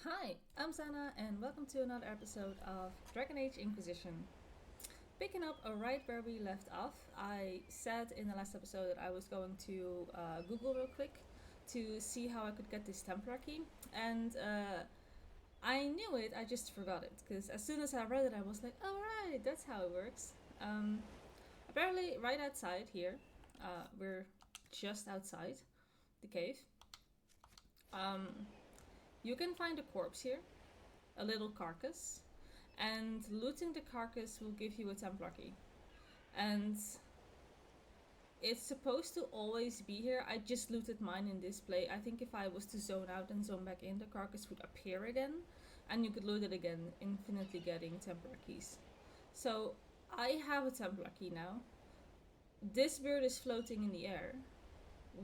Hi, I'm Sana, and welcome to another episode of Dragon Age Inquisition. Picking up right where we left off, I said in the last episode that I was going to Google real quick to see how I could get this Templar key, and I knew it, I just forgot it, because as soon as I read it, I was like, oh right, that's how it works. Apparently, right outside here, we're just outside the cave. Um, you can find a corpse here, a little carcass, and looting the carcass will give you a Templar key. And it's supposed to always be here. I just looted mine in this play. I think if I was to zone out and zone back in, the carcass would appear again, and you could loot it again, infinitely getting Templar keys. So I have a Templar key now. This bird is floating in the air.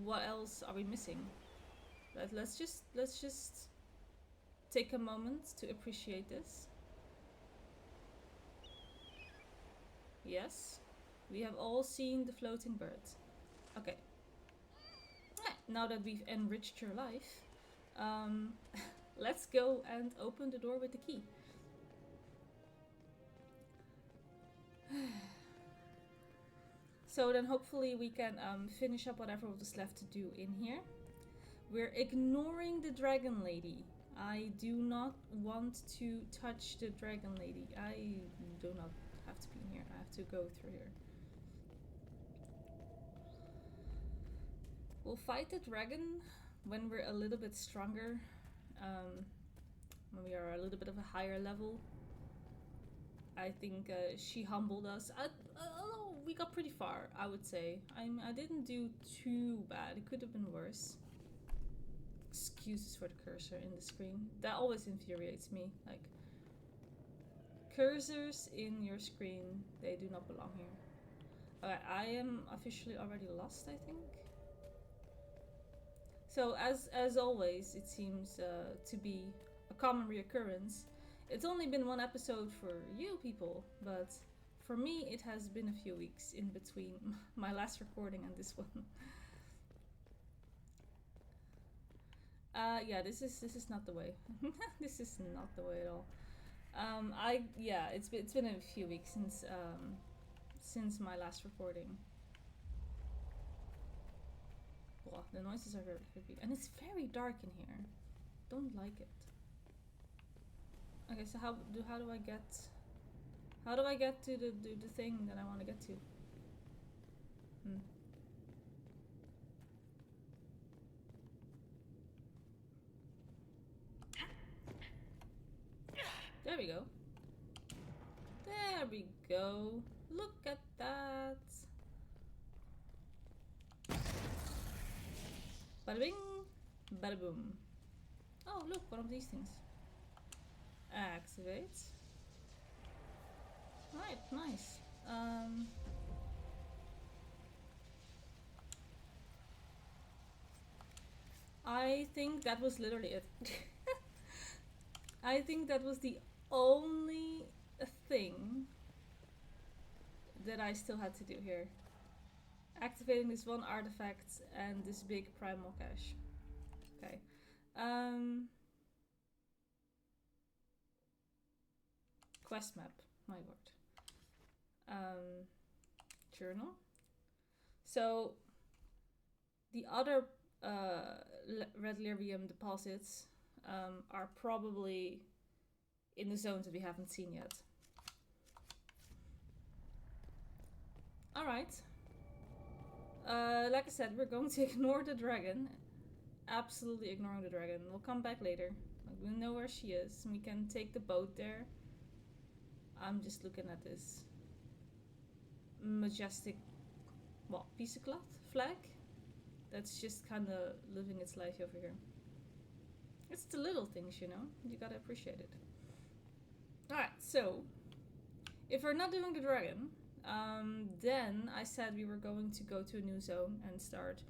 What else are we missing? Let's just take a moment to appreciate this. Yes, we have all seen the floating bird. Okay, now that we've enriched your life, um, let's go and open the door with the key. So then hopefully we can finish up whatever was left to do in here. We're ignoring the dragon lady. I do not want to touch the dragon lady. I do not have to be in here. I have to go through here. We'll fight the dragon when we're a little bit stronger. When we are a little bit of a higher level. I think she humbled us. We got pretty far, I would say. I didn't do too bad. It could have been worse. Excuses for the cursor in the screen. That always infuriates me. Like, cursors in your screen, they do not belong here. Okay, I am officially already lost, I think. So as always, it seems to be a common reoccurrence. It's only been one episode for you people, but for me it has been a few weeks in between my last recording and this one. Yeah, this is not the way. This is not the way at all. It's been a few weeks since my last recording. Well, the noises are very creepy, and it's very dark in here. Don't like it. Okay, so how do I get to the thing that I want to get to? There we go. There we go. Look at that. Bada bing, bada boom. Oh, look, one of these things. Activate. Right, nice. I think that was literally it. I think that was the only thing that I still had to do here. Activating this one artifact and this big primal cache. Okay. Quest map. My word. Journal. So the other red lyrium deposits are probably in the zones that we haven't seen yet. Alright. Like I said, we're going to ignore the dragon. Absolutely ignoring the dragon. We'll come back later. Like, we know where she is. We can take the boat there. I'm just looking at this majestic, piece of cloth? Flag? That's just kind of living its life over here. It's the little things, you know? You gotta appreciate it. Alright, so if we're not doing the dragon, then I said we were going to go to a new zone and start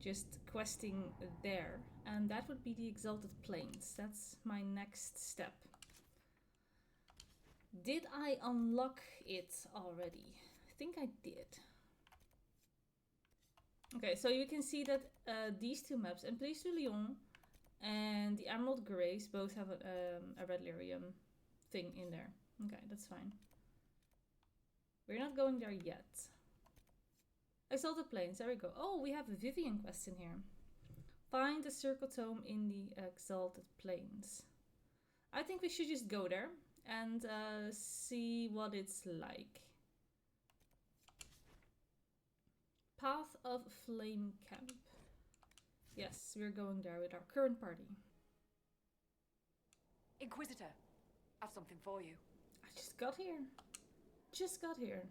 just questing there. And that would be the Exalted Plains. That's my next step. Did I unlock it already? I think I did. Okay, so you can see that these two maps, and Place du Lion And the Emerald Grays both have a red lyrium thing in there. Okay, that's fine. We're not going there yet. Exalted Plains, there we go. Oh, we have a Vivian quest in here. Find the Circle Tome in the Exalted Plains. I think we should just go there and see what it's like. Path of Flame Camp. Yes, we're going there with our current party. Inquisitor, I've something for you. I just got here. Just got here.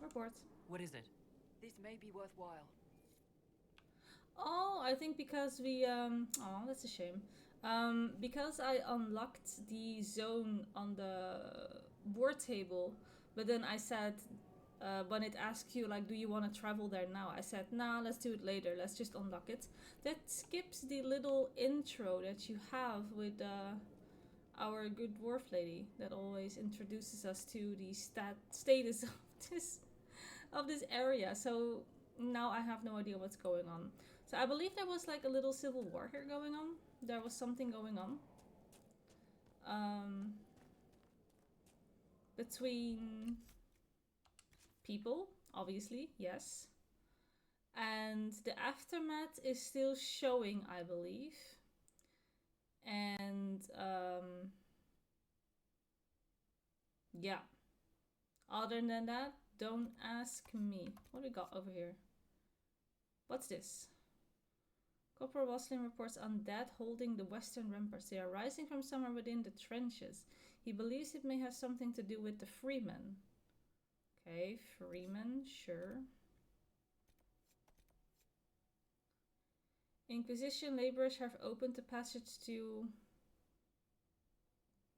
Report. What is it? This may be worthwhile. Oh, I think because we oh, that's a shame. Because I unlocked the zone on the board table, but then I said when it asks you like, do you want to travel there now? I said, nah, let's do it later. Let's just unlock it. That skips the little intro that you have with our good dwarf lady that always introduces us to the status of this area. So now I have no idea what's going on. So I believe there was like a little civil war here going on. There was something going on. Between people, obviously, yes. And the aftermath is still showing, I believe. And yeah. Other than that, don't ask me. What do we got over here? What's this? Corporal Waslin reports undead holding the western ramparts. They are rising from somewhere within the trenches. He believes it may have something to do with the freemen. Okay, freemen, sure. Inquisition laborers have opened the passage to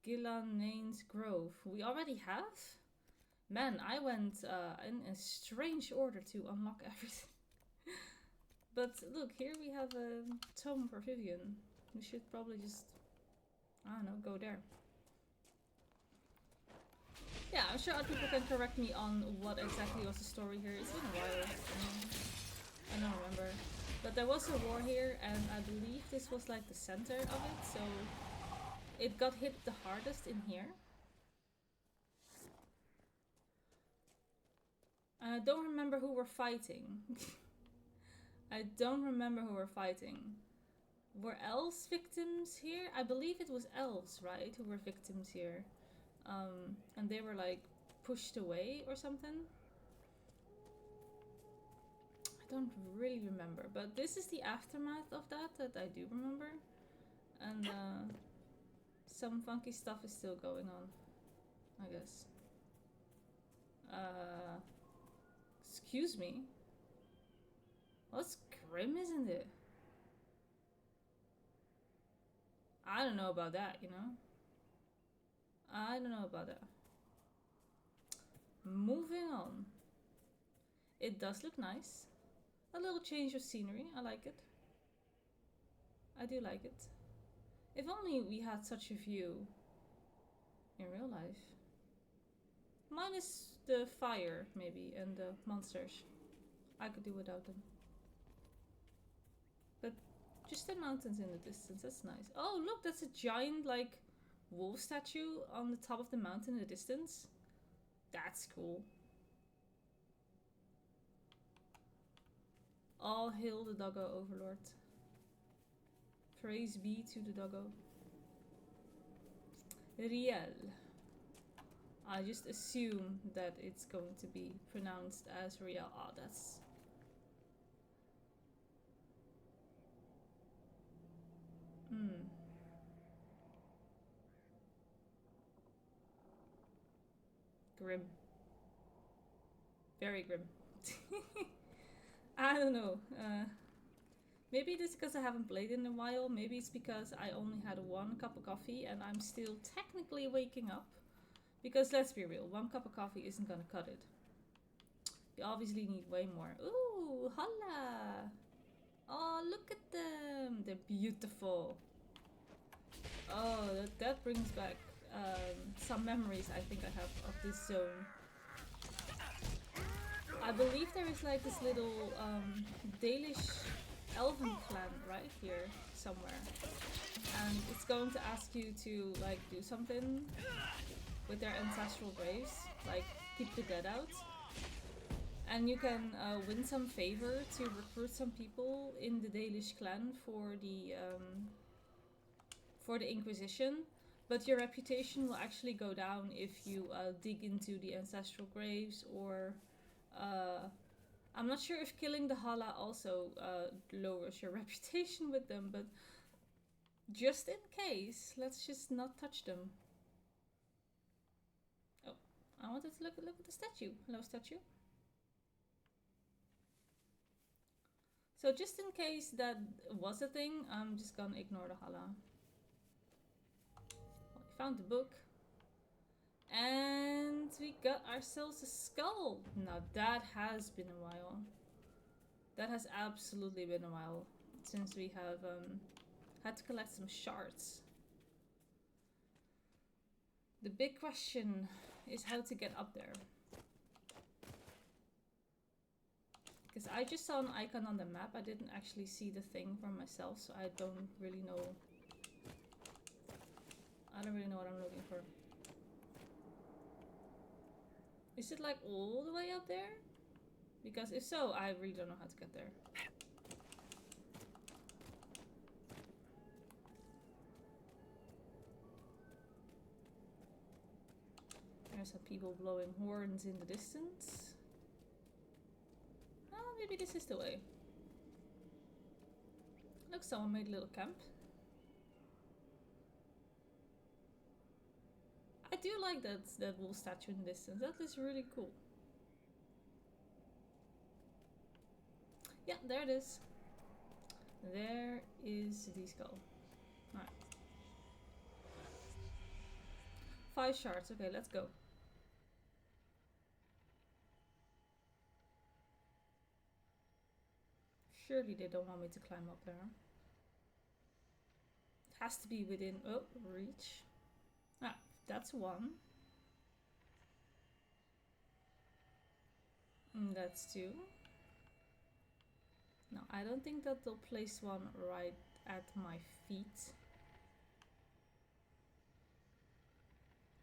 Gillanane's Grove. We already have? Man, I went in a strange order to unlock everything. But look, here we have a tome for Vivian. We should probably just, I don't know, go there. Yeah, I'm sure other people can correct me on what exactly was the story here. It's been a while. I don't remember. But there was a war here, and I believe this was like the center of it, so it got hit the hardest in here. I don't remember who we're fighting. I don't remember who we're fighting. Were elves victims here? I believe it was elves, right, who were victims here. And they were like pushed away or something. I don't really remember, but this is the aftermath of that I do remember. And some funky stuff is still going on, I guess. Excuse me? What's grim, isn't it? I don't know about that, you know? I don't know about that. Moving on. It does look nice. A little change of scenery, I like it. I do like it. If only we had such a view in real life. Minus the fire, maybe, and the monsters. I could do without them. But just the mountains in the distance, that's nice. Oh, look, that's a giant, like, wolf statue on the top of the mountain in the distance. That's cool. All hail the Doggo Overlord. Praise be to the Doggo. Riel. I just assume that it's going to be pronounced as Riel. Oh, that's... Grim. Very grim. I don't know. Maybe it is because I haven't played in a while. Maybe it's because I only had one cup of coffee and I'm still technically waking up. Because let's be real, one cup of coffee isn't gonna cut it. You obviously need way more. Ooh, holla! Oh, look at them! They're beautiful. Oh, that brings back some memories I think I have of this zone. I believe there is like this little Dalish elven clan right here somewhere, and it's going to ask you to like do something with their ancestral graves, like keep the dead out, and you can win some favor to recruit some people in the Dalish clan for the Inquisition. But your reputation will actually go down if you dig into the ancestral graves, or I'm not sure if killing the Hala also lowers your reputation with them, but just in case, let's just not touch them. Oh, I wanted to look at the statue. Hello, statue. So just in case that was a thing, I'm just gonna ignore the Hala. We found the book. And we got ourselves a skull. Now that has been a while. That has absolutely been a while since we have had to collect some shards. The big question is how to get up there. Because I just saw an icon on the map. I didn't actually see the thing for myself, so I don't really know. I don't really know what I'm looking for. Is it like all the way up there? Because if so, I really don't know how to get there. There's some people blowing horns in the distance. Oh, maybe this is the way. Look, someone made a little camp. I do like that wolf statue in the distance. That is really cool. Yeah, there it is. There is the skull. Alright. 5 shards. Okay, let's go. Surely they don't want me to climb up there. It has to be within reach. Ah, that's 1. And that's 2. No, I don't think that they'll place one right at my feet.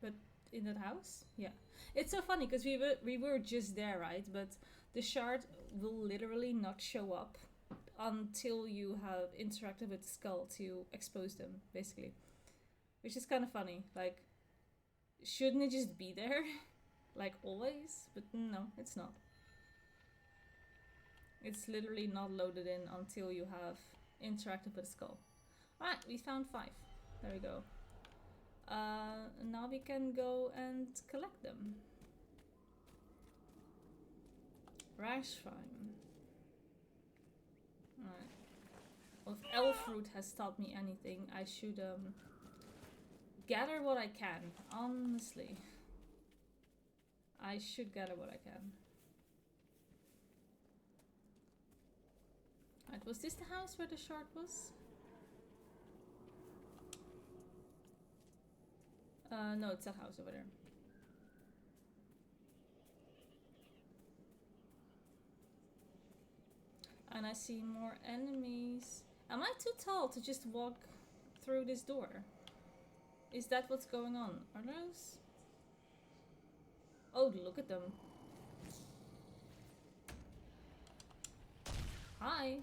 But in that house? Yeah. It's so funny because we were just there, right? But the shard will literally not show up until you have interacted with the skull to expose them, basically. Which is kind of funny. Like, shouldn't it just be there? Like always? But no, it's not. It's literally not loaded in until you have interacted with the skull. Alright, we found 5. There we go. Now we can go and collect them. Rashfine. Alright. Well, if Elfroot has taught me anything, I should gather what I can. Honestly. I should gather what I can. Right, was this the house where the shard was? No, it's that house over there. And I see more enemies. Am I too tall to just walk through this door? Is that what's going on? Are those? Oh, look at them. Hi.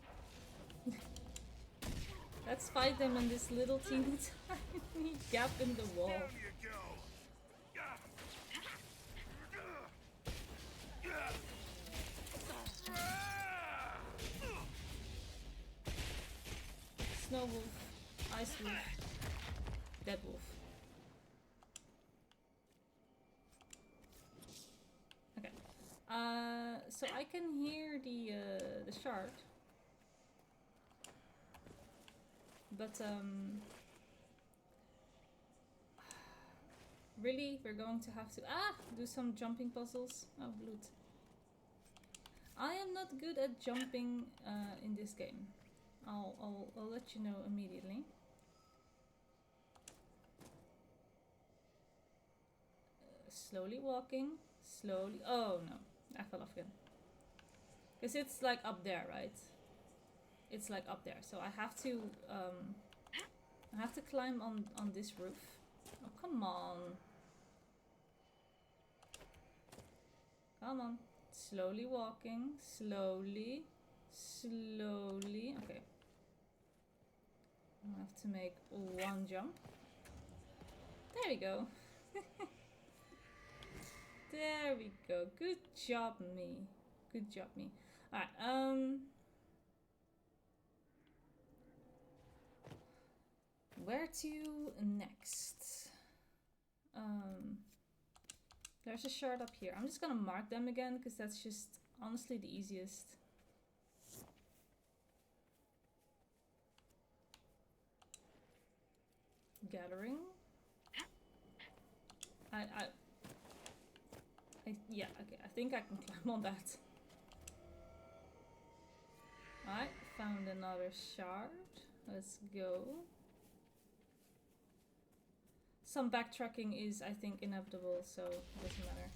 Let's fight them in this little teeny tiny gap in the wall. Snow wolf, ice wolf, dead wolf. Okay. So I can hear the shard. But really, we're going to have to do some jumping puzzles. Oh, loot. I am not good at jumping in this game. I'll let you know immediately. Slowly walking, slowly. Oh no, I fell off again. Because it's like up there, right? it's like up there. So I have to climb on this roof. Oh, come on. Come on. Slowly walking. Slowly. Slowly. Okay. I have to make one jump. There we go. There we go. Good job, me. Good job, me. Alright, where to next? There's a shard up here. I'm just gonna mark them again, because that's just honestly the easiest. Gathering. Yeah, okay, I think I can climb on that. I found another shard. Let's go. Some backtracking is, I think, inevitable, so it doesn't matter.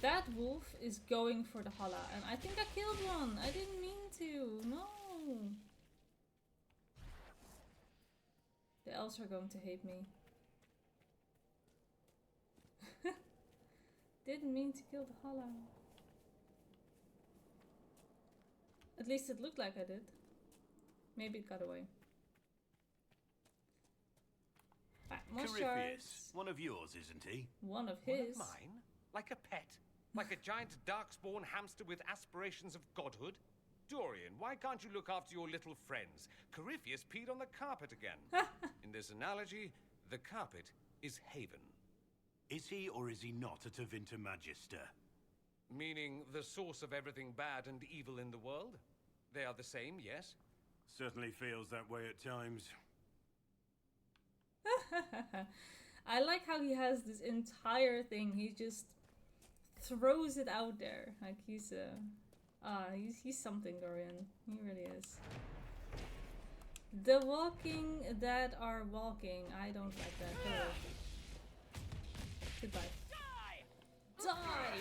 That wolf is going for the holla, and I think I killed one. I didn't mean to. No. The elves are going to hate me. Didn't mean to kill the holla. At least it looked like I did. Maybe it got away. Right, more shards. One of yours, isn't he? One of One his. of mine? Like a pet? Like a giant darkspawn hamster with aspirations of godhood? Dorian, why can't you look after your little friends? Corypheus peed on the carpet again. In this analogy, the carpet is Haven. Is he or is he not at Avinta Magister? Meaning the source of everything bad and evil in the world? They are the same, yes? Certainly feels that way at times. I like how he has this entire thing. He just throws it out there. Like he's something, Dorian. He really is. The walking that are walking. I don't like that. Hello. Goodbye. Die!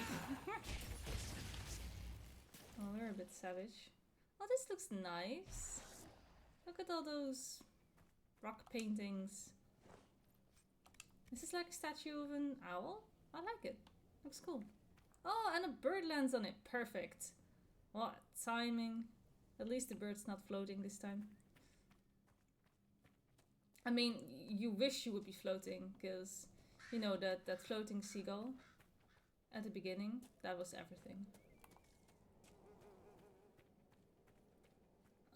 Oh, we're a bit savage. Oh, this looks nice. Look at all those rock paintings. This is like a statue of an owl. I like it. Looks cool. Oh, and a bird lands on it. Perfect. What timing. At least the bird's not floating this time. I mean, you wish you would be floating, because, you know, that floating seagull at the beginning, that was everything.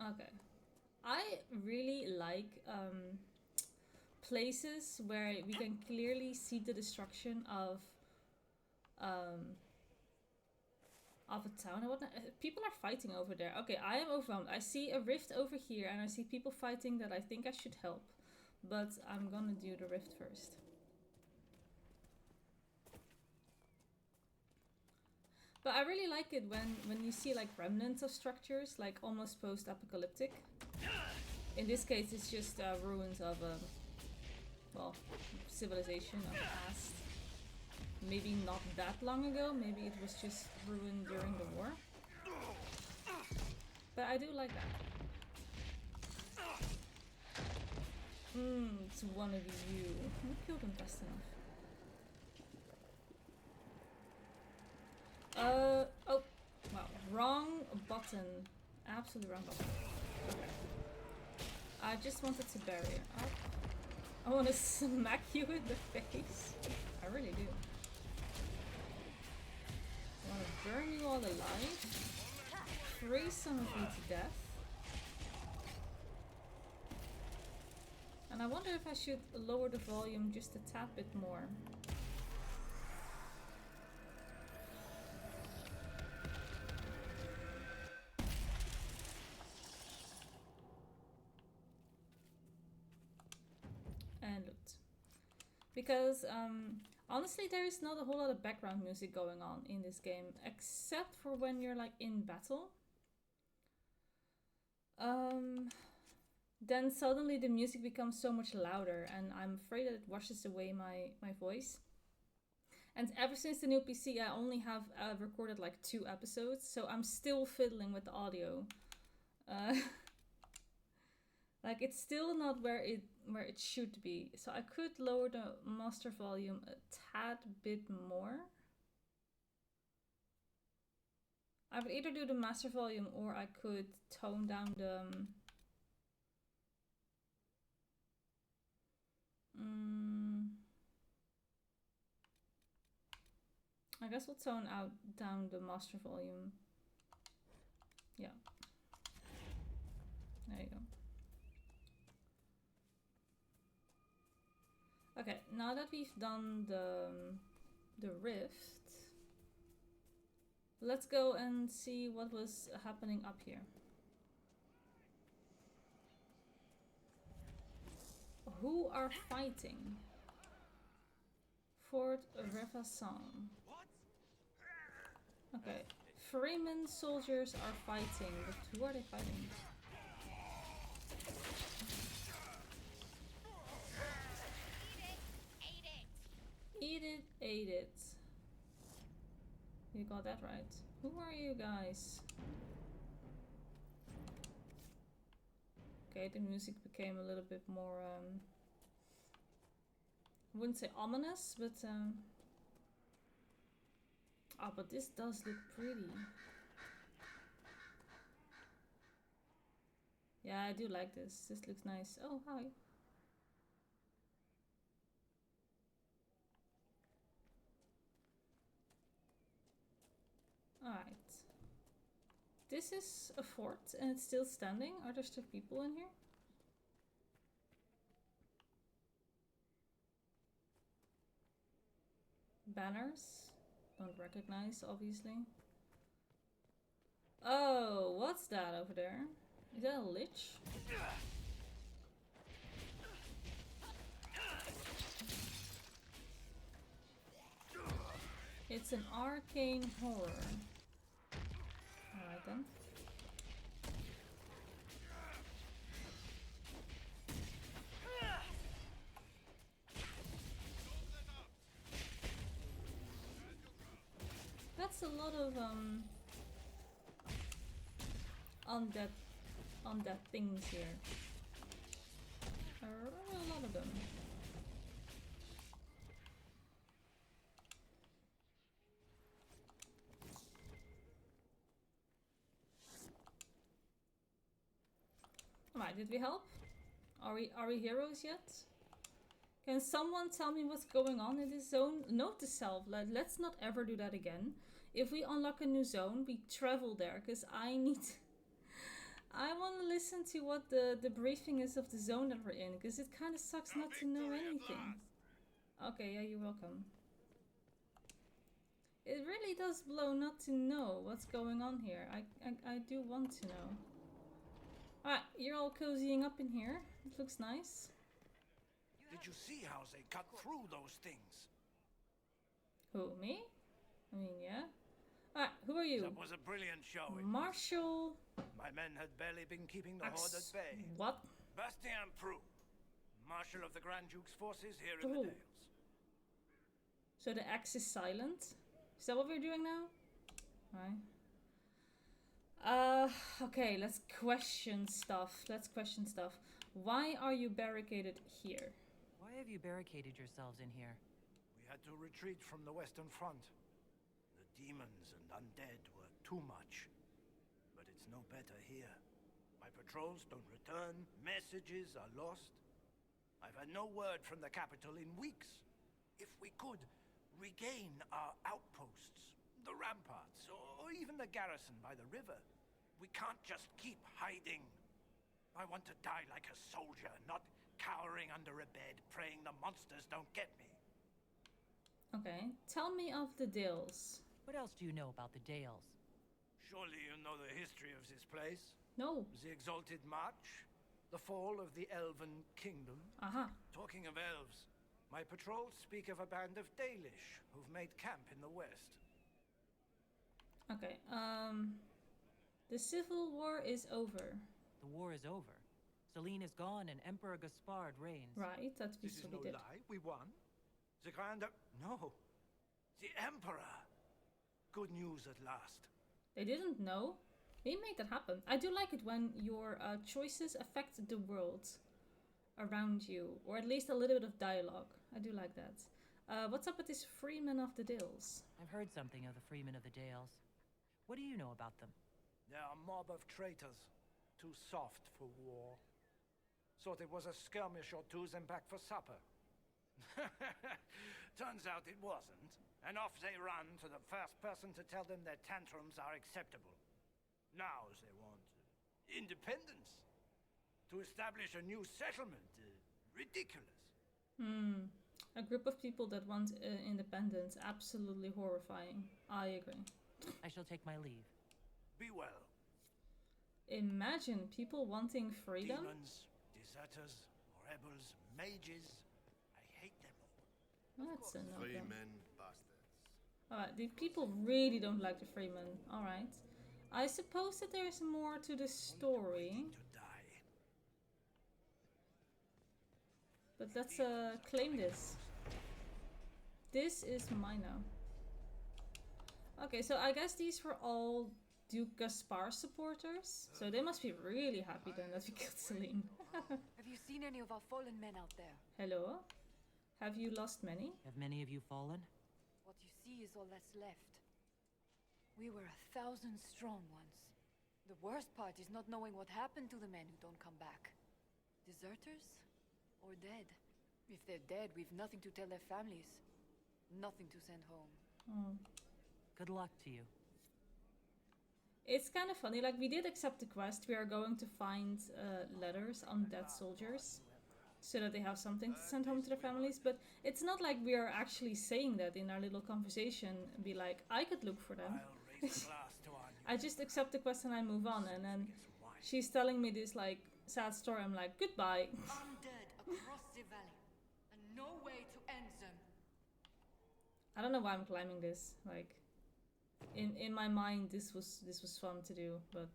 Okay. I really like places where we can clearly see the destruction of a town and whatnot. People are fighting over there. Okay, I am overwhelmed. I see a rift over here and I see people fighting that I think I should help. But I'm gonna do the rift first. But I really like it when you see like remnants of structures, like almost post-apocalyptic. In this case, it's just ruins of well, civilization of the past. Maybe not that long ago, maybe it was just ruined during the war. But I do like that. It's one of you. I killed him fast enough. Oh, wow, wrong button. Absolutely wrong button. Okay. I just wanted to bury it. Oh. I want to smack you in the face. I really do. I want to burn you all alive. Freeze some of you to death. And I wonder if I should lower the volume just a tad bit more. And loot. Because honestly there is not a whole lot of background music going on in this game, except for when you're like in battle. Then suddenly the music becomes so much louder and I'm afraid that it washes away my voice. And ever since the new PC, I only have recorded like 2 episodes, so I'm still fiddling with the audio. Like it's still not where it should be. So I could lower the master volume a tad bit more. I would either do the master volume or I could tone down the I guess we'll tone down the master volume. Yeah. There you go. Okay, now that we've done the rift, let's go and see what was happening up here. Who are fighting? Fort Revassan. Okay, Freeman soldiers are fighting, but who are they fighting? Eat it, ate it. You got that right. Who are you guys? Okay, the music became a little bit more, I wouldn't say ominous, but, oh, but this does look pretty. Yeah, I do like this. This looks nice. Oh, hi. Alright. This is a fort and it's still standing. Are there still people in here? Banners. Don't recognize, obviously. Oh, what's that over there? Is that a lich? It's an arcane horror. Alright then. That's a lot of undead things here. There are a lot of them. Alright, did we help? Are we heroes yet? Can someone tell me what's going on in this zone? Note to self, let's not ever do that again. If we unlock a new zone, we travel there, because I want to listen to what the briefing is of the zone that we're in, because it kind of sucks not to know anything. Okay, yeah, you're welcome. It really does blow not to know what's going on here. I do want to know. Alright, you're all cozying up in here. It looks nice. Did you see how they cut through those things? Who, me? I mean, yeah. Alright, who are you? That was a brilliant showing. Marshal... My men had barely been keeping the horde at bay. What? Bastien Prou, Marshal of the Grand Duke's forces here in the Dales. So the X is silent? Is that what we're doing now? Right. Okay, let's question stuff. Why are you barricaded here? Why have you barricaded yourselves in here? We had to retreat from the Western Front. The demons and undead were too much. But it's no better here. My patrols don't return, messages are lost. I've had no word from the capital in weeks. If we could regain our outposts, the ramparts, or even the garrison by the river, we can't just keep hiding. I want to die like a soldier, not cowering under a bed, praying the monsters don't get me. Okay, tell me of the Dales. What else do you know about the Dales? Surely you know the history of this place? No. The Exalted March? The fall of the Elven Kingdom? Aha. Talking of elves, my patrols speak of a band of Dalish who've made camp in the west. Okay, the Civil War is over. The war is over. Celine is gone and Emperor Gaspard reigns. Right, that's This is what we no did. lie, we won. The Grand... No. The Emperor! Good news at last. They didn't know. We made that happen. I do like it when your choices affect the world around you, or at least a little bit of dialogue. I do like that. What's up with this Freeman of the Dales? I've heard something of the Freemen of the Dales. What do you know about them? They're a mob of traitors. Too soft for war. Thought it was a skirmish or two, then back for supper. Turns out it wasn't. And off they run to the first person to tell them their tantrums are acceptable. Now they want independence. To establish a new settlement. Ridiculous. A group of people that want independence. Absolutely horrifying. I agree. I shall take my leave. Be well. Imagine people wanting freedom. Demons, deserters, rebels, mages. I hate them all. That's a no-go. Freemen, bastards. Alright, the people really don't like the Freeman. Alright. I suppose that there's more to the story. To die. But let's claim this. This is mine now. Okay, so I guess these were all Duke Gaspar supporters. So they must be really happy then that we killed Celine. Have you seen any of our fallen men out there? Hello? Have you lost many? Have many of you fallen? What you see is all that's left. We were 1,000 strong once. The worst part is not knowing what happened to the men who don't come back. Deserters? Or dead? If they're dead, we've nothing to tell their families. Nothing to send home. Oh. Good luck to you. It's kind of funny, like we did accept the quest. We are going to find letters on dead soldiers so that they have something to send home to their families, but it's not like we are actually saying that in our little conversation and be like, I could look for them. I'll raise a glass to our new I just accept the quest and I move on, and then she's telling me this like sad story. I'm like, goodbye. Undead across the valley, and no way to end them. I don't know why I'm climbing this. Like, in my mind, this was fun to do, but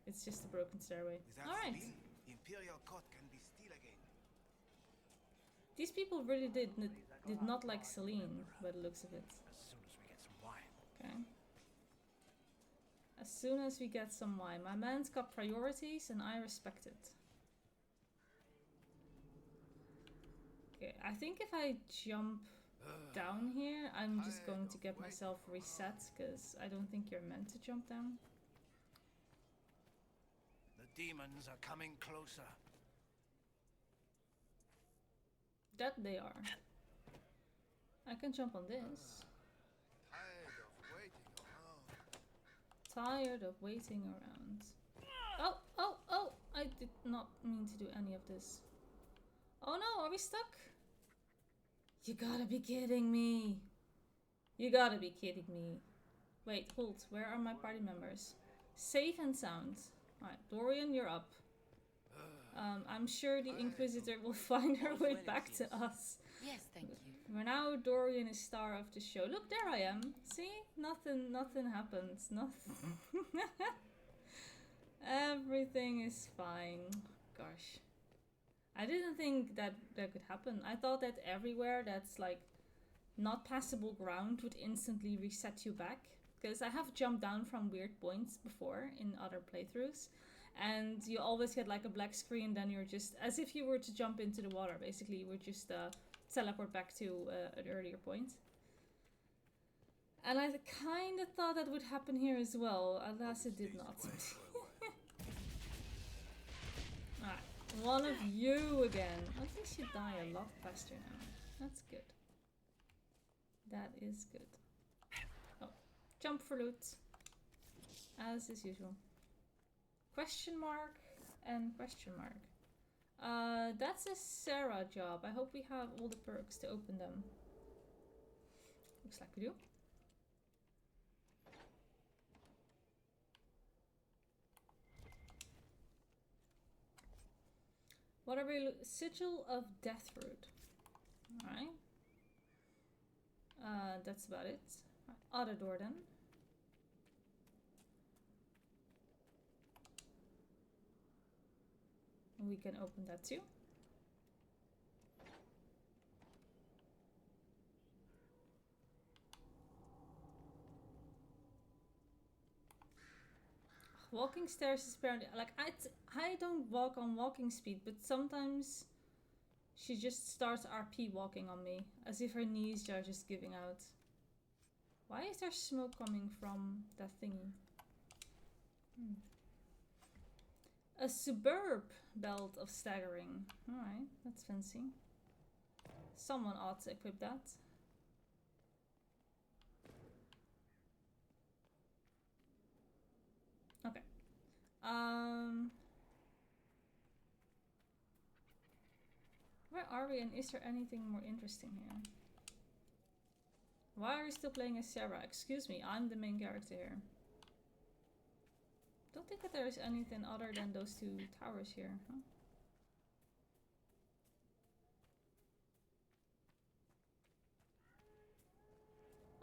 it's just a broken stairway. All right. Imperial court can be still again. These people really did not like Celine by the looks of it. As soon as we get some wine. Okay. As soon as we get some wine. My man's got priorities and I respect it. Okay, I think if I jump down here, I'm just going to get myself reset, because I don't think you're meant to jump down. The demons are coming closer. That they are. I can jump on this. Tired of waiting around. Oh, oh, oh! I did not mean to do any of this. Oh no, are we stuck? You gotta be kidding me. You gotta be kidding me. Wait, hold. Where are my party members? Safe and sound. Alright, Dorian, you're up. I'm sure the Inquisitor will find her way back to us. Yes, thank you. For now, Dorian is star of the show. Look, there I am. See? Nothing happens. Nothing. Everything is fine. Gosh. I didn't think that could happen. I thought that everywhere that's like not passable ground would instantly reset you back. Because I have jumped down from weird points before in other playthroughs. And you always get like a black screen, then you're just, as if you were to jump into the water, basically. You would just teleport back to an earlier point. And I kind of thought that would happen here as well. Alas, it did not. Alright, one of you again. At least you die a lot faster now. That's good. That is good. Oh, jump for loot. As is usual. Question mark and question mark. That's a Sarah job. I hope we have all the perks to open them. Looks like we do. What are we Sigil of Deathroot. Alright. That's about it. Other door then. We can open that too. Walking stairs is apparently like I don't walk on walking speed, but sometimes she just starts RP walking on me as if her knees are just giving out. Why is there smoke coming from that thingy? A suburb belt of staggering. Alright, that's fancy. Someone ought to equip that. Okay. Where are we and is there anything more interesting here? Why are you still playing as Sarah? Excuse me, I'm the main character here. Don't think that there is anything other than those two towers here, huh?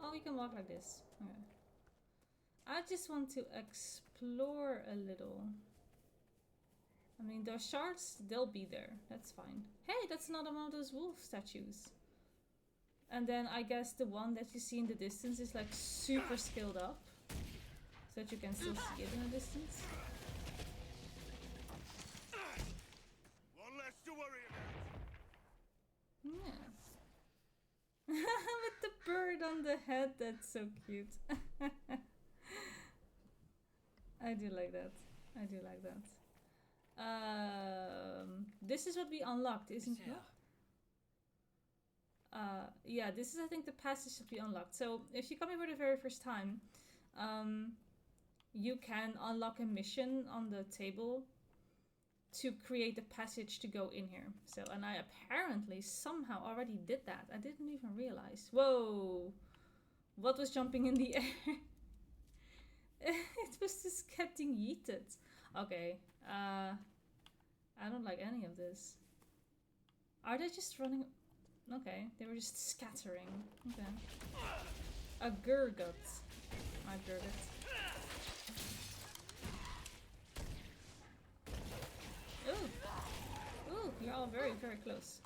Oh, we can walk like this. Okay. I just want to explore a little. I mean, those shards, they'll be there. That's fine. Hey, that's another one of those wolf statues. And then I guess the one that you see in the distance is like super scaled up. So that you can still see it in the distance. One less to worry about. Yes. With the bird on the head, that's so cute. I do like that. I do like that. This is what we unlocked, isn't it? Yeah, this is I think the passage that we unlocked. So if you come here for the very first time, you can unlock a mission on the table to create a passage to go in here. So, and I apparently somehow already did that. I didn't even realize. Whoa! What was jumping in the air? It was just getting yeeted. Okay. I don't like any of this. Are they just running? Okay, they were just scattering. Okay. A Gurgut. My Gurgut. Ooh! Ooh, you're all very, very close.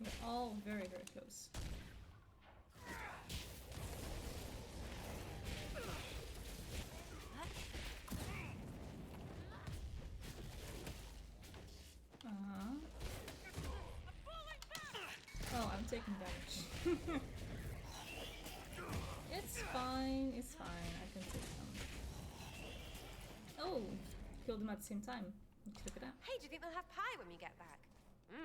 You're all very, very close. Oh, I'm taking damage. It's fine, it's fine. I can take them. Oh, killed them at the same time. Look at that. Hey, do you think they'll have pie when we get back?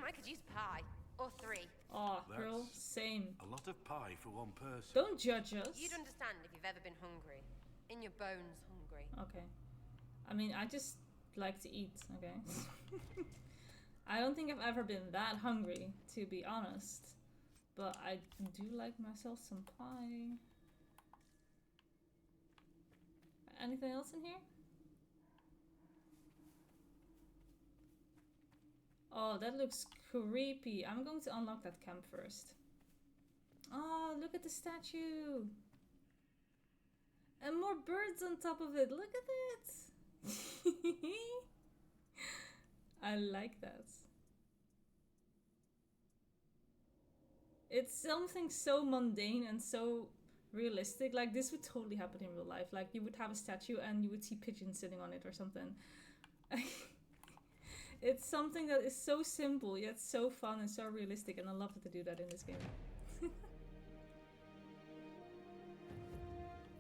I could use pie. Or 3. Oh, girl, That's same. A lot of pie for one person. Don't judge us. You'd understand if you've ever been hungry. In your bones hungry. Okay. I mean, I just like to eat, okay? I don't think I've ever been that hungry, to be honest. But I do like myself some pie. Anything else in here? Oh, that looks creepy. I'm going to unlock that camp first. Oh, look at the statue. And more birds on top of it. Look at it. I like that. It's something so mundane and so realistic. Like, this would totally happen in real life. Like, you would have a statue and you would see pigeons sitting on it or something. It's something that is so simple yet so fun and so realistic, and I love that they do that in this game.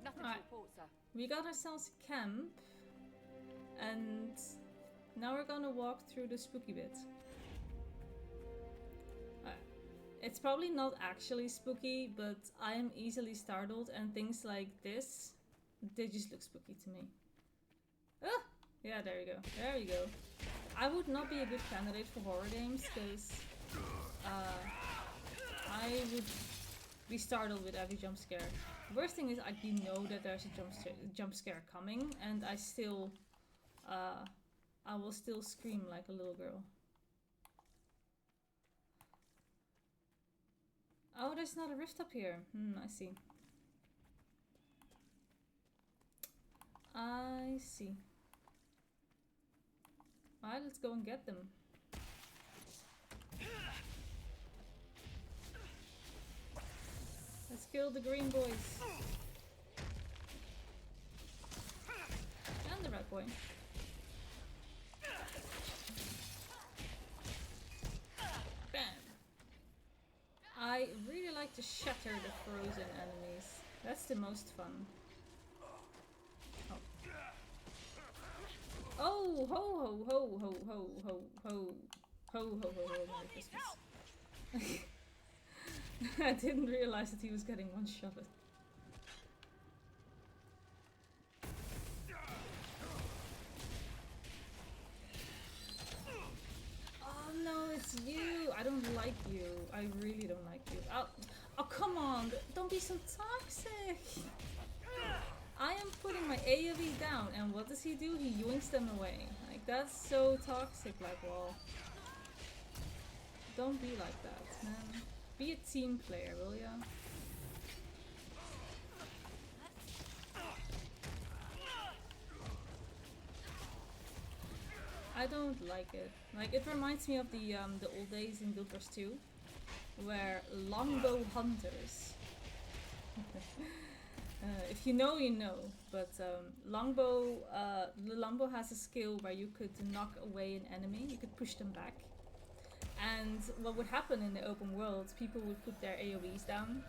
Nothing Alright. to report, sir. We got ourselves a camp, and now we're gonna walk through the spooky bit. It's probably not actually spooky, but I am easily startled, and things like this, they just look spooky to me. Ah! Yeah, there you go. There you go. I would not be a good candidate for horror games, because I would be startled with every jump scare. The worst thing is, you know that there's a jump scare coming, and I still, I will still scream like a little girl. Oh, there's not a rift up here. I see. I see. Alright, let's go and get them. Let's kill the green boys. boy. Bam! I really like to shatter the frozen enemies. That's the most fun. Oh, ho ho ho ho ho ho ho ho ho ho ho, Merry Christmas. I didn't realize that he was getting one-shotted. Oh no, it's you! I don't like you. I really don't like you. Oh come on! Don't be so toxic! I am putting my AoE down, and what does he do? He yoinks them away. Like, that's so toxic, Blackwall. Don't be like that, man. Be a team player, will ya? I don't like it. Like, it reminds me of the old days in Guild Wars 2, where longbow hunters. If you know, you know. But longbow, the longbow has a skill where you could knock away an enemy. You could push them back. And what would happen in the open world, people would put their AoEs down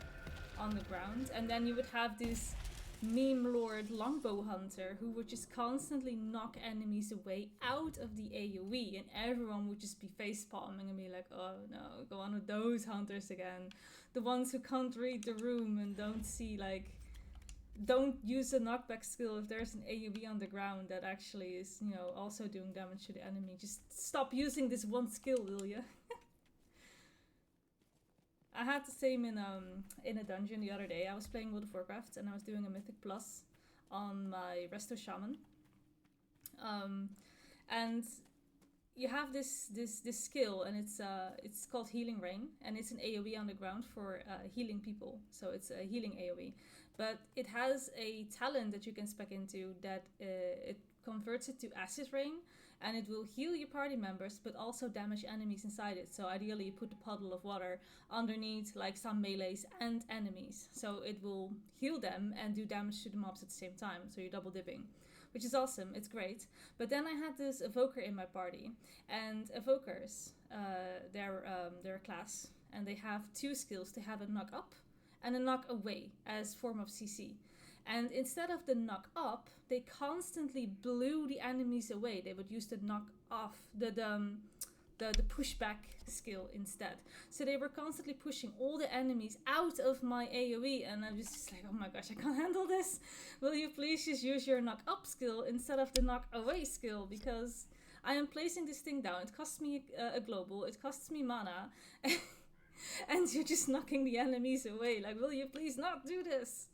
on the ground, and then you would have this meme lord longbow hunter who would just constantly knock enemies away out of the AoE, and everyone would just be face palming and be like, oh no, go on with those hunters again. The ones who can't read the room and don't see, like, don't use a knockback skill if there's an AoE on the ground that actually is, you know, also doing damage to the enemy. Just stop using this one skill, will ya? I had the same in a dungeon the other day. I was playing World of Warcraft and I was doing a Mythic Plus on my Resto Shaman. And you have this skill, and it's called Healing Rain, and it's an AoE on the ground for healing people. So it's a healing AoE. But it has a talent that you can spec into that it converts it to Acid Rain, and it will heal your party members but also damage enemies inside it. So ideally you put a puddle of water underneath like some melees and enemies. So it will heal them and do damage to the mobs at the same time. So you're double dipping, which is awesome. It's great. But then I had this evoker in my party, and evokers, they're a class, and they have two skills. They have a knock up and a knock away as form of CC. And instead of the knock up, they constantly blew the enemies away. They would use the knock off, the pushback skill instead. So they were constantly pushing all the enemies out of my AoE, and I was just like, oh my gosh, I can't handle this. Will you please just use your knock up skill instead of the knock away skill? Because I am placing this thing down. It costs me a global, it costs me mana, and you're just knocking the enemies away. Like, will you please not do this?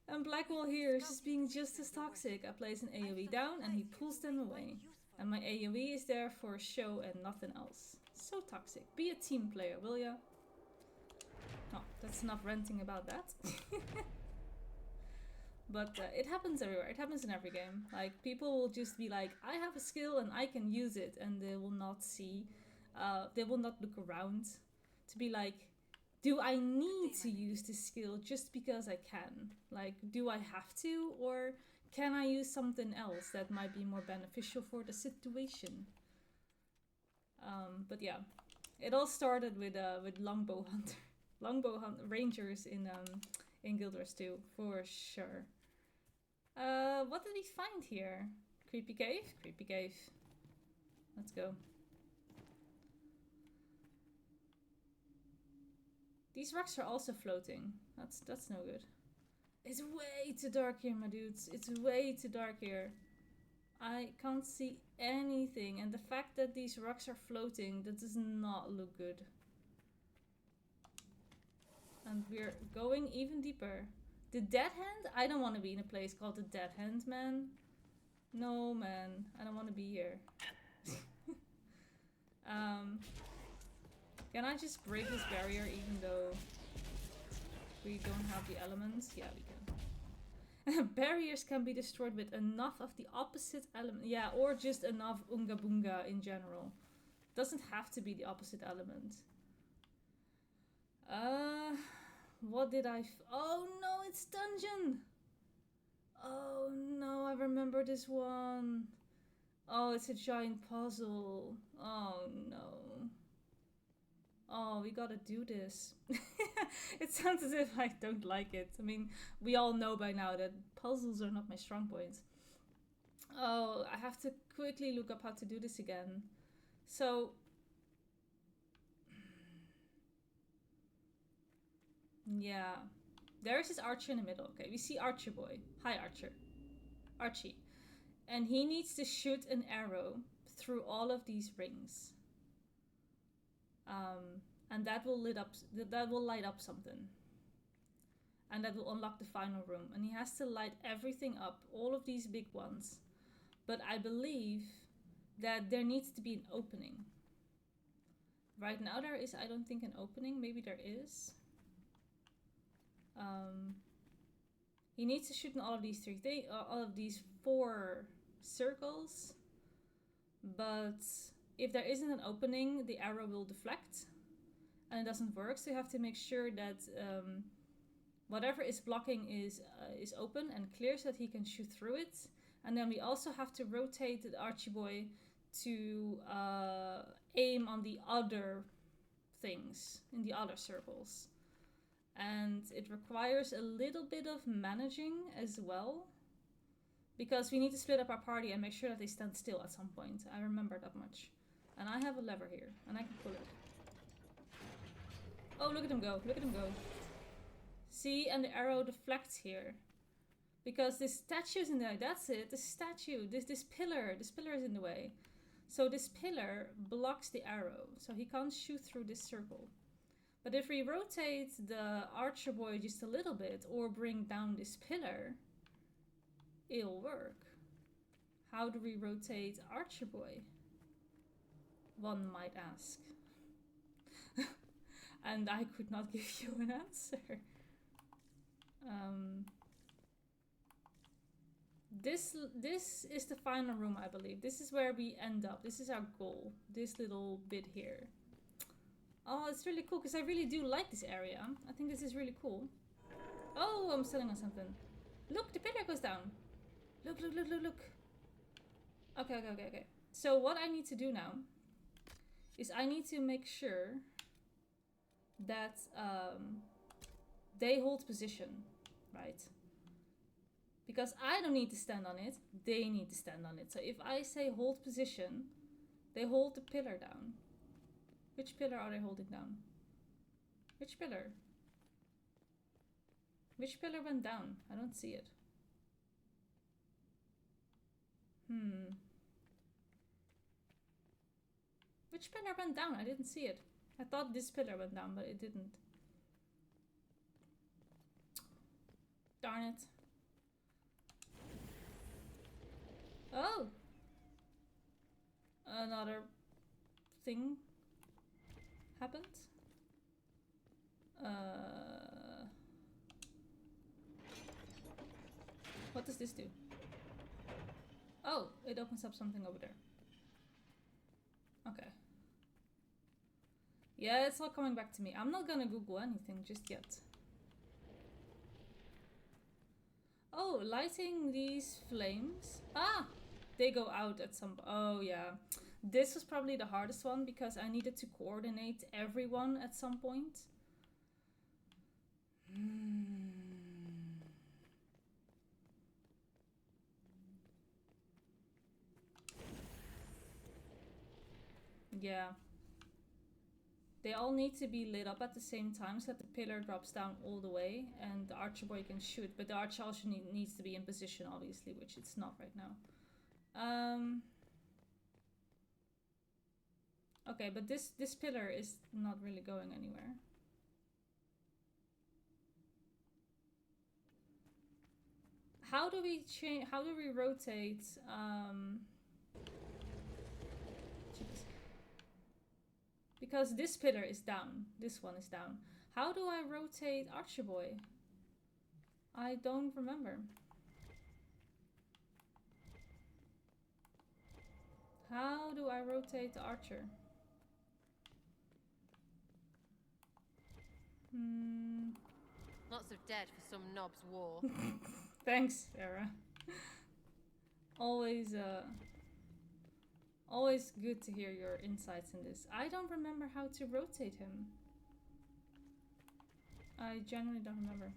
And Blackwall here is just being just as toxic. I place an AoE down and he pulls them away. And my AoE is there for show and nothing else. So toxic. Be a team player, will ya? Oh, that's enough ranting about that. But it happens everywhere. It happens in every game. Like, people will just be like, I have a skill and I can use it. And they will not see, they will not look around to be like, do I need to use this skill just because I can? Like, do I have to? Or can I use something else that might be more beneficial for the situation? But yeah, it all started with longbow rangers in Guild Wars 2 for sure. What did we find here? Creepy cave? Creepy cave. Let's go. These rocks are also floating. That's no good. It's way too dark here, my dudes. It's way too dark here. I can't see anything, and the fact that these rocks are floating, that does not look good. And we're going even deeper. The Dead Hand? I don't want to be in a place called the Dead Hand, man. No, man. I don't want to be here. Can I just break this barrier even though we don't have the elements? Yeah, we can. Barriers can be destroyed with enough of the opposite element. Yeah, or just enough Unga Boonga in general. Doesn't have to be the opposite element. What did I... Oh no, it's dungeon! Oh no, I remember remember this one. Oh, it's a giant puzzle. Oh no. Oh, we gotta do this. It sounds as if I don't like it. I mean, we all know by now that puzzles are not my strong point. Oh, I have to quickly look up how to do this again. So... yeah. There's this Archer in the middle. Okay, we see Archer boy. Hi, Archer. Archie. And he needs to shoot an arrow through all of these rings. And that will light up something. And that will unlock the final room. And he has to light everything up, all of these big ones. But I believe that there needs to be an opening. Right now there is, I don't think, an opening. Maybe there is. He needs to shoot in all of these all of these 4 circles. But if there isn't an opening, the arrow will deflect. And it doesn't work, so you have to make sure that whatever is blocking is open and clear so that he can shoot through it. And then we also have to rotate the Archie boy to aim on the other things, in the other circles. And it requires a little bit of managing as well, because we need to split up our party and make sure that they stand still at some point. I remember that much. And I have a lever here, and I can pull it. Oh, look at him go, look at him go. See, and the arrow deflects here. Because this statue is in the way, that's it, the statue, this pillar is in the way. So this pillar blocks the arrow, so he can't shoot through this circle. But if we rotate the Archer boy just a little bit, or bring down this pillar, it'll work. How do we rotate Archer boy? One might ask. And I could not give you an answer. This is the final room, I believe. This is where we end up. This is our goal. This little bit here. Oh, it's really cool, because I really do like this area. I think this is really cool. Oh, I'm sitting on something. Look, the pillar goes down. Look, look, look, look, look. Okay. So what I need to do now is I need to make sure that they hold position, right? Because I don't need to stand on it, they need to stand on it. So if I say hold position, they hold the pillar down. Which pillar are they holding down? Which pillar? Which pillar went down? I don't see it. Which pillar went down? I didn't see it. I thought this pillar went down, but it didn't. Darn it. Oh! Another thing happened. What does this do? Oh, it opens up something over there. Okay. Yeah, it's all coming back to me. I'm not gonna Google anything just yet. Oh, lighting these flames. Ah! They go out at some... Oh, yeah. This was probably the hardest one because I needed to coordinate everyone at some point. Yeah. They all need to be lit up at the same time so that the pillar drops down all the way and the Archer boy can shoot. But the Archer also needs to be in position, obviously, which it's not right now. Okay, but this pillar is not really going anywhere. How do we change? How do we rotate? Because this pillar is down. This one is down. How do I rotate Archer boy? I don't remember. How do I rotate the Archer? Lots of dead for some knob's war. Thanks, Sarah. Always, always good to hear your insights in this. I don't remember how to rotate him. I genuinely don't remember.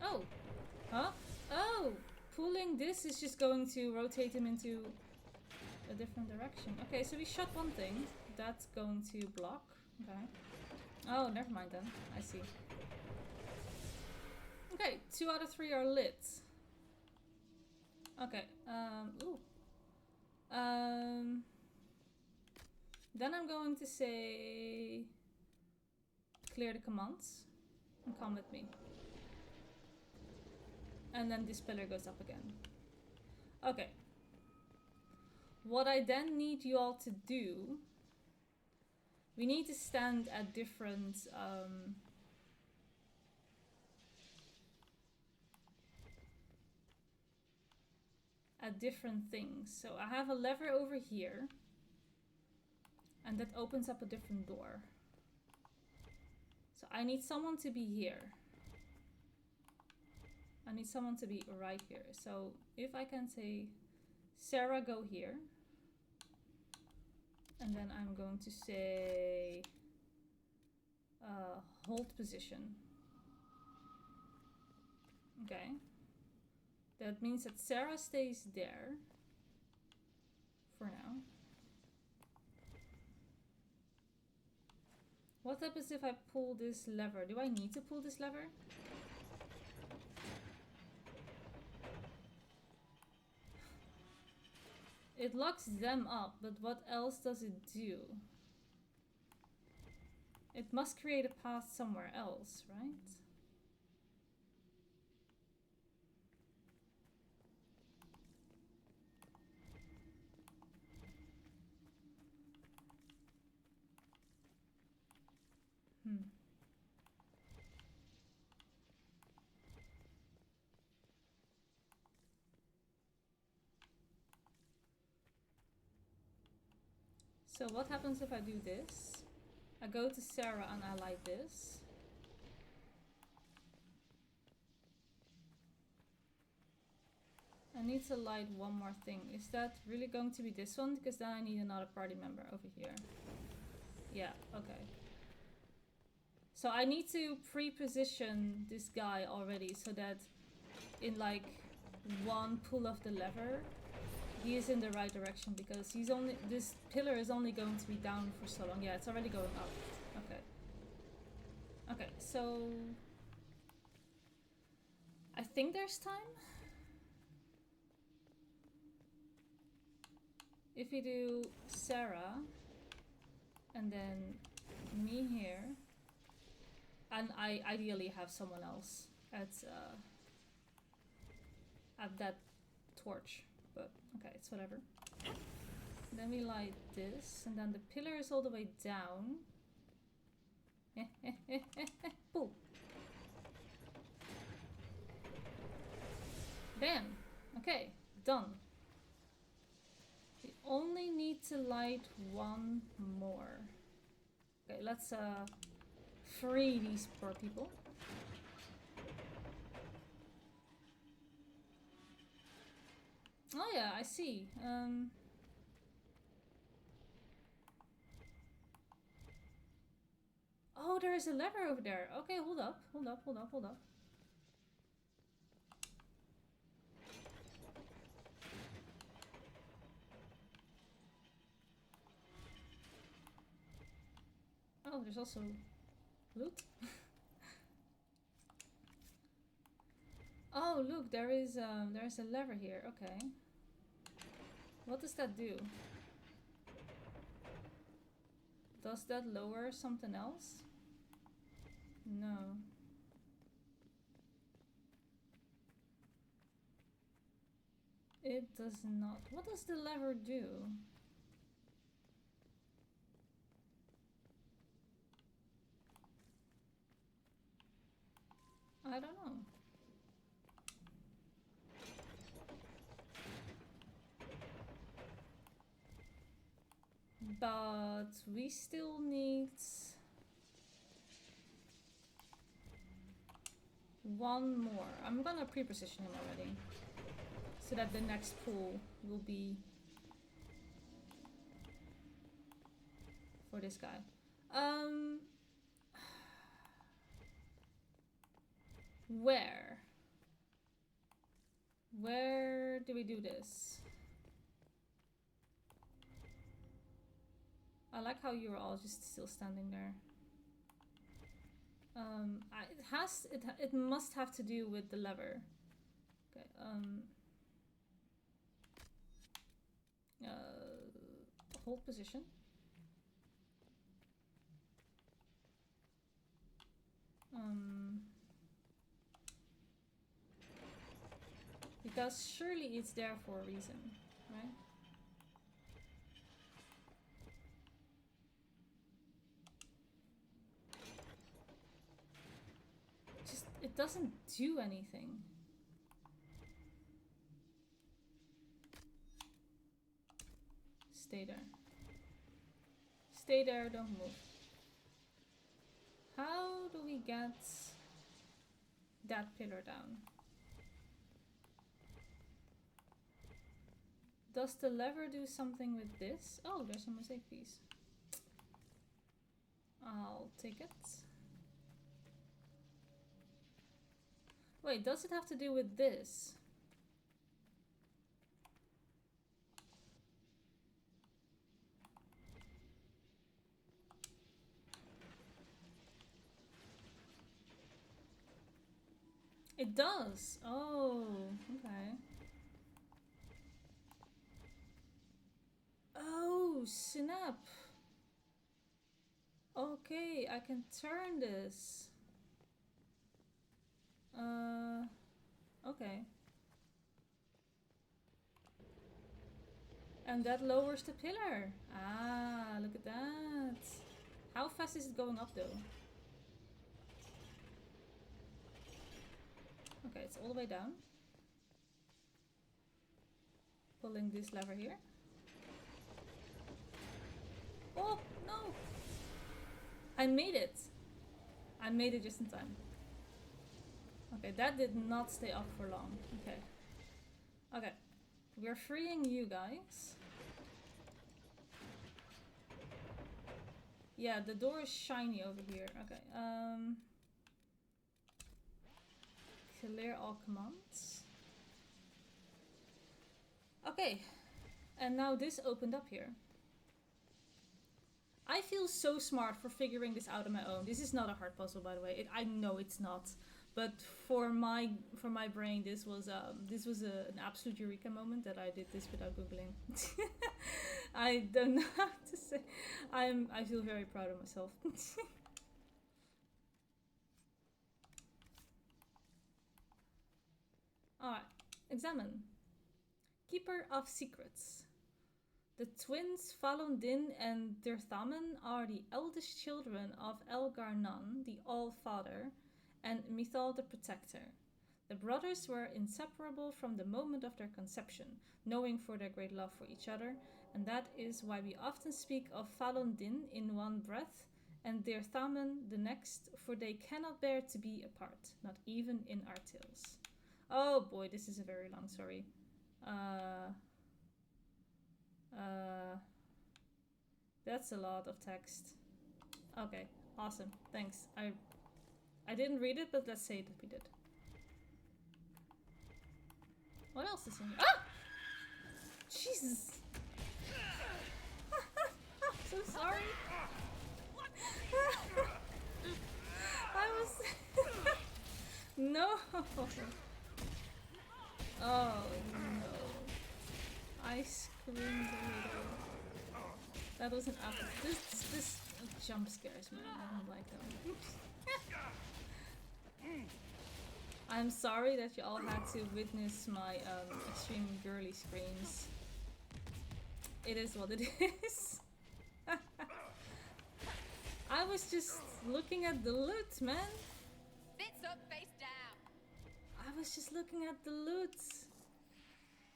Oh! Huh? Oh! Pulling this is just going to rotate him into a different direction. Okay, so we shot one thing. That's going to block. Okay. Oh, never mind then. I see. Okay, 2 out of 3 are lit. Okay, ooh. Then I'm going to say clear the commands and come with me. And then this pillar goes up again. Okay. What I then need you all to do, we need to stand at different things. So I have a lever over here, and that opens up a different door. So I need someone to be here. I need someone to be right here. So if I can say, Sarah, go here. And then I'm going to say, hold position. Okay. That means that Sarah stays there for now. What happens if I pull this lever? Do I need to pull this lever? It locks them up, but what else does it do? It must create a path somewhere else, right? So what happens if I do this? I go to Sarah and I light this. I need to light one more thing. Is that really going to be this one? Because then I need another party member over here. Yeah, okay. So I need to pre-position this guy already so that in like one pull of the lever, he is in the right direction, because he's only, this pillar is only going to be down for so long. Yeah, it's already going up. Okay. Okay, so I think there's time. If we do Sarah and then me here, and I ideally have someone else at that torch, but okay, it's whatever. Then we light this, and then the pillar is all the way down. Boom. Bam. Okay, done. We only need to light one more. Okay, let's free these poor people. Oh yeah, I see. Oh, there is a lever over there. Okay, hold up. Oh, there's also loot. Oh, look, there's a lever here. Okay. What does that do? Does that lower something else? No. It does not. What does the lever do? I don't know. But we still need one more. I'm gonna pre-position him already. So that the next pool will be for this guy. Where? Where do we do this? I like how you're all just still standing there. It must have to do with the lever. Okay, hold position. Because surely it's there for a reason, right? It doesn't do anything. Stay there. Stay there, don't move. How do we get that pillar down? Does the lever do something with this? Oh, there's a mosaic piece. I'll take it. Wait, does it have to do with this? It does. Oh, okay. Oh, snap. Okay, I can turn this. Okay. And that lowers the pillar. Ah, look at that. How fast is it going up though? Okay, it's all the way down. Pulling this lever here. Oh, no! I made it! I made it just in time. Okay, that did not stay up for long. Okay. Okay. We're freeing you guys. Yeah, the door is shiny over here. Okay, clear all commands. Okay. And now this opened up here. I feel so smart for figuring this out on my own. This is not a hard puzzle, by the way. I know it's not. But for my brain, this was an absolute eureka moment that I did this without googling. I don't know how to say. I feel very proud of myself. All right, examine. Keeper of secrets. The twins Falun Din and Dirthamen are the eldest children of Elgar Nun, the All-Father, and Mithal the Protector. The brothers were inseparable from the moment of their conception, knowing for their great love for each other, and that is why we often speak of Falun Din in one breath and Dirthamen the next, for they cannot bear to be apart, not even in our tales. Oh boy, this is a very long story. That's a lot of text. Okay, awesome, thanks. I didn't read it, but let's say that we did. What else is in here? Ah! Jesus! I'm so sorry. I was... No! Oh no. I screamed a little. That was an apple. This jump scares, man. I don't like them. I'm sorry that you all had to witness my extreme girly screams. It is what it is. I was just looking at the loot, man. Fits up, face down. I was just looking at the loot.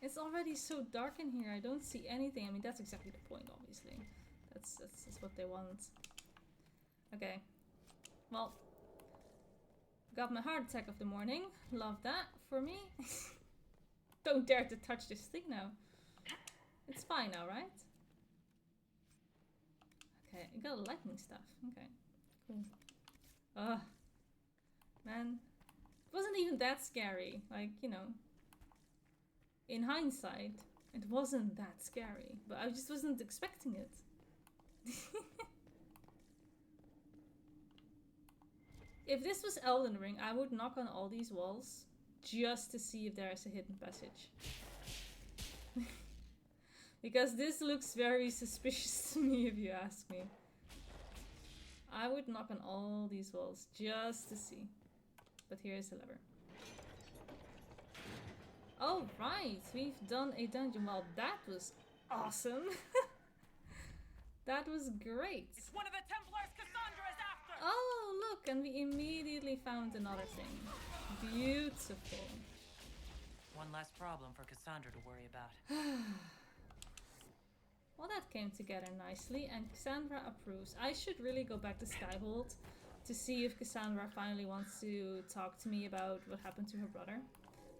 It's already so dark in here. I don't see anything. I mean, that's exactly the point, obviously. That's what they want. Okay. Well, Got my heart attack of the morning. Love that for me. Don't dare to touch this thing now. It's fine now, right? Okay, I got lightning stuff. Okay, cool. Ugh. Man. It wasn't even that scary. Like, you know. In hindsight, it wasn't that scary. But I just wasn't expecting it. If this was Elden Ring, I would knock on all these walls just to see if there is a hidden passage. Because this looks very suspicious to me, if you ask me. I would knock on all these walls just to see. But here's the lever. Oh, right, we've done a dungeon. Well, that was awesome. That was great. It's one of the Templars Cassandra is after! Oh, look, and we immediately found another thing. Beautiful. One less problem for Cassandra to worry about. Well, that came together nicely, and Cassandra approves. I should really go back to Skyhold to see if Cassandra finally wants to talk to me about what happened to her brother.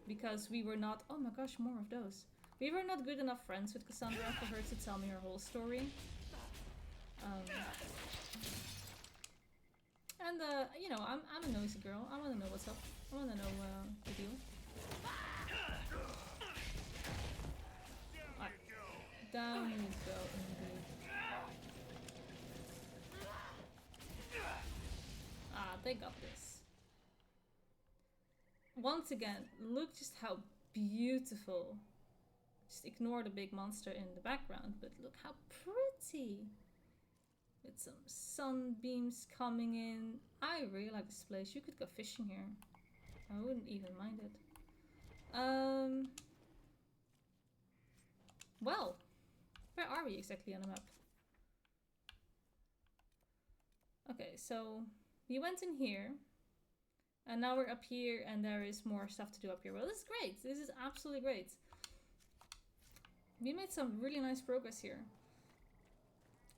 Because we were not... Oh my gosh, more of those. We were not good enough friends with Cassandra for her to tell me her whole story. And, you know, I'm a nosy girl. I want to know what's up. I want to know the deal. Down you go, indeed. Ah, they got this. Once again, look just how beautiful. Just ignore the big monster in the background, but look how pretty. With some sunbeams coming in. I really like this place. You could go fishing here. I wouldn't even mind it. Well, where are we exactly on the map? Okay, so we went in here. And now we're up here and there is more stuff to do up here. Well, this is great. This is absolutely great. We made some really nice progress here.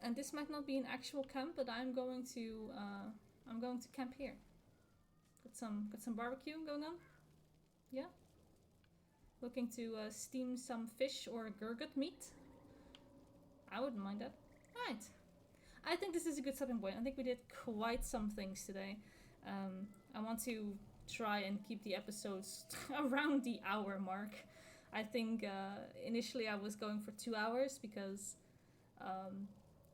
And this might not be an actual camp, but I'm going to camp here. Got some barbecue going on. Yeah. Looking to steam some fish or gurgut meat. I wouldn't mind that. Right. I think this is a good stopping point. I think we did quite some things today. I want to try and keep the episodes around the hour mark. I think initially I was going for 2 hours because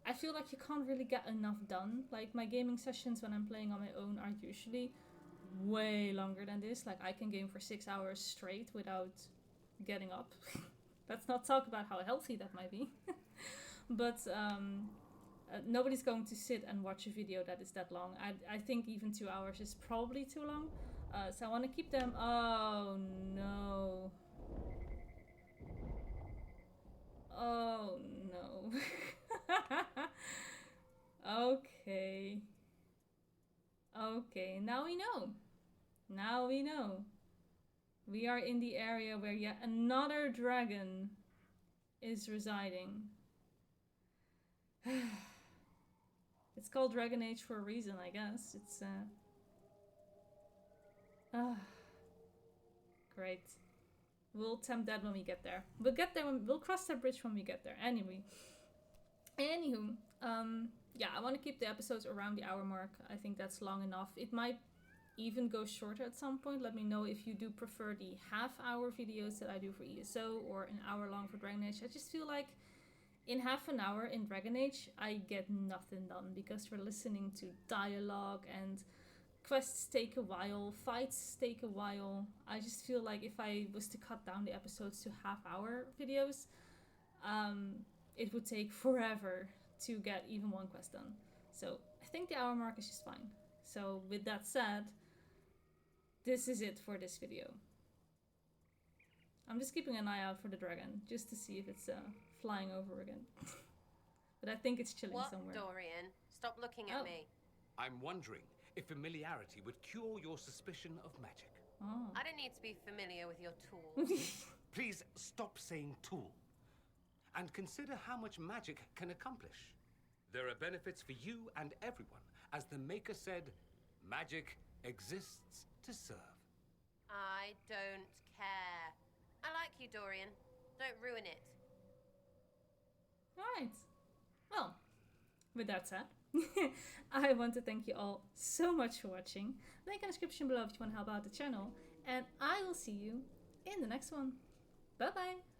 I feel like you can't really get enough done. Like my gaming sessions when I'm playing on my own are usually way longer than this. Like I can game for 6 hours straight without getting up. Let's not talk about how healthy that might be. But nobody's going to sit and watch a video that is that long. I think even 2 hours is probably too long. So I want to keep them... Oh no. Oh no. Okay. Okay, now we know. Now we know. We are in the area where yet another dragon is residing. It's called Dragon Age for a reason, I guess. It's great. We'll attempt that when we get there. We'll get there we'll cross that bridge when we get there. Anyway. Anywho, yeah, I want to keep the episodes around the hour mark. I think that's long enough. It might even go shorter at some point. Let me know if you do prefer the half-hour videos that I do for ESO or an hour long for Dragon Age. I just feel like in half an hour in Dragon Age, I get nothing done because we're listening to dialogue and quests take a while, fights take a while. I just feel like if I was to cut down the episodes to half-hour videos, it would take forever to get even one quest done. So I think the hour mark is just fine. So with that said, this is it for this video. I'm just keeping an eye out for the dragon, just to see if it's flying over again. But I think it's chilling somewhere. What, Dorian? Stop looking at me. I'm wondering if familiarity would cure your suspicion of magic. Oh. I don't need to be familiar with your tools. Please stop saying tool. And consider how much magic can accomplish. There are benefits for you and everyone. As the Maker said, magic exists to serve. I don't care. I like you, Dorian. Don't ruin it. Alright. Well, with that said, I want to thank you all so much for watching. Link in the description below if you want to help out the channel. And I will see you in the next one. Bye bye!